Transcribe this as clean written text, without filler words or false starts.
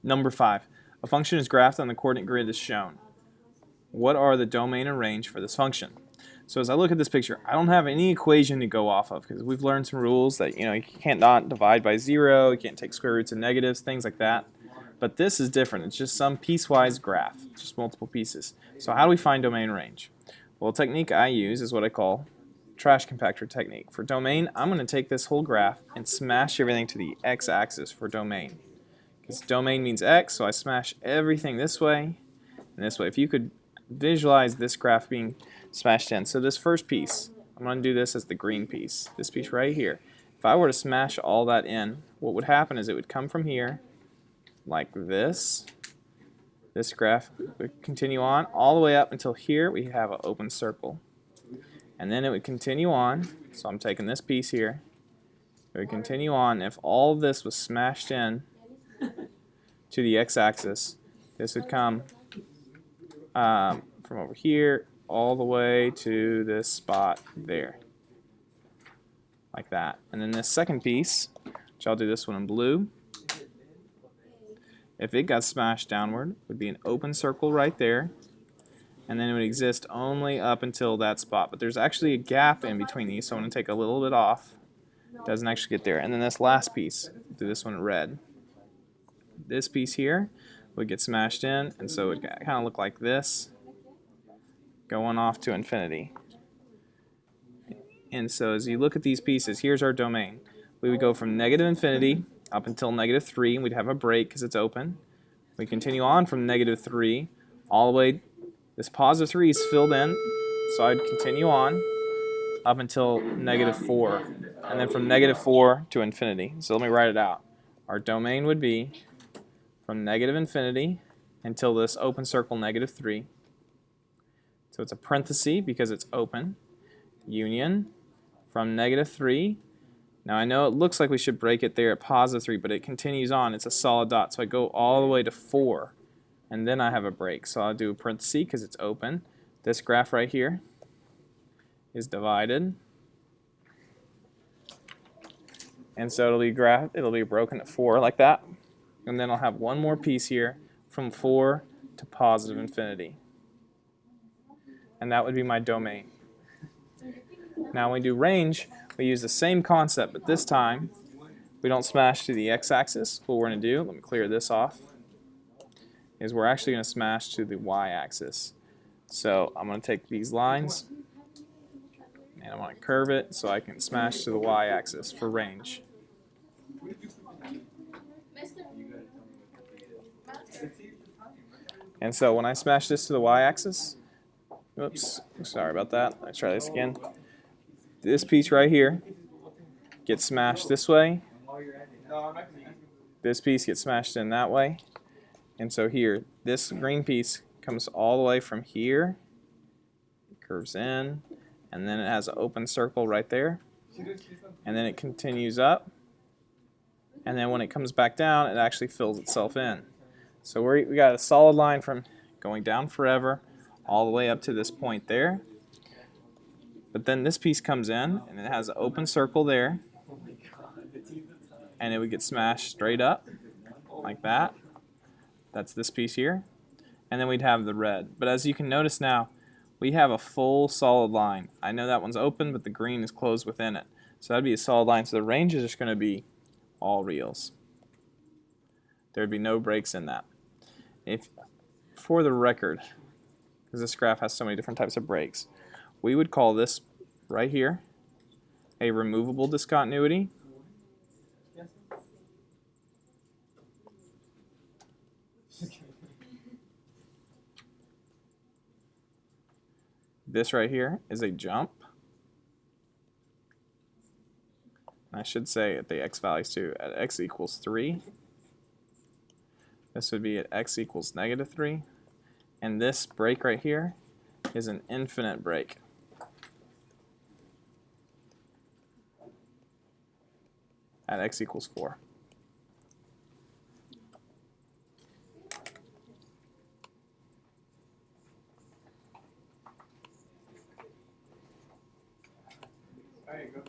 Number 5. A function is graphed on the coordinate grid as shown. What are the domain and range for this function? So as I look at this picture, I don't have any equation to go off of because we've learned some rules that you can't not divide by 0, you can't take square roots of negatives, things like that. But this is different. It's just some piecewise graph, just multiple pieces. So how do we find domain and range? Well, the technique I use is what I call trash compactor technique. For domain, I'm going to take this whole graph and smash everything to the x-axis for domain. Because domain means x, so I smash everything this way and this way. If you could visualize this graph being smashed in. So this first piece, I'm going to do this as the green piece. This piece right here. If I were to smash all that in, what would happen is it would come from here like this. This graph would continue on all the way up until here we have an open circle. And then it would continue on, so I'm taking this piece here. It would continue on. If all of this was smashed in to the x-axis, this would come from over here all the way to this spot there, like that. And then this second piece, which I'll do this one in blue, if it got smashed downward, it would be an open circle right there, and then it would exist only up until that spot. But there's actually a gap in between these, so I'm going to take a little bit off. It doesn't actually get there. And then this last piece, do this one in red. This piece here would get smashed in, and so it would kind of look like this, going off to infinity. And so as you look at these pieces, here's our domain. We would go from negative infinity up until negative 3, and we'd have a break because it's open. We continue on from negative 3 all the way. This positive 3 is filled in, so I'd continue on up until negative 4, and then from negative 4 to infinity. So let me write it out. Our domain would be from negative infinity until this open circle negative 3. So it's a parenthesis because it's open. Union from negative 3. Now I know it looks like we should break it there at positive 3, but it continues on. It's a solid dot. So I go all the way to 4, and then I have a break. So I'll do a parenthesis because it's open. This graph right here is divided. And so it'll be broken at 4 like that. And then I'll have one more piece here from 4 to positive infinity. And that would be my domain. Now when we do range, we use the same concept, but this time we don't smash to the x-axis. What we're going to do, let me clear this off, is we're actually going to smash to the y-axis. So I'm going to take these lines and I'm going to curve it so I can smash to the y-axis for range. And so when I smash this to the y-axis, oops, sorry about that. Let's try this again. This piece right here gets smashed this way. This piece gets smashed in that way. And so here, this green piece comes all the way from here, curves in, and then it has an open circle right there. And then it continues up. And then when it comes back down, it actually fills itself in. So we got a solid line from going down forever all the way up to this point there. But then this piece comes in, and it has an open circle there, and it would get smashed straight up, like that. That's this piece here. And then we'd have the red. But as you can notice now, we have a full solid line. I know that one's open, but the green is closed within it. So that'd be a solid line. So the range is just going to be all reals. There'd be no breaks in that. If, for the record, because this graph has so many different types of breaks, we would call this right here a removable discontinuity. This right here is a jump. I should say at the x values too, at x equals 3. This would be at x equals negative 3. And this break right here is an infinite break. At x equals 4. All right, go.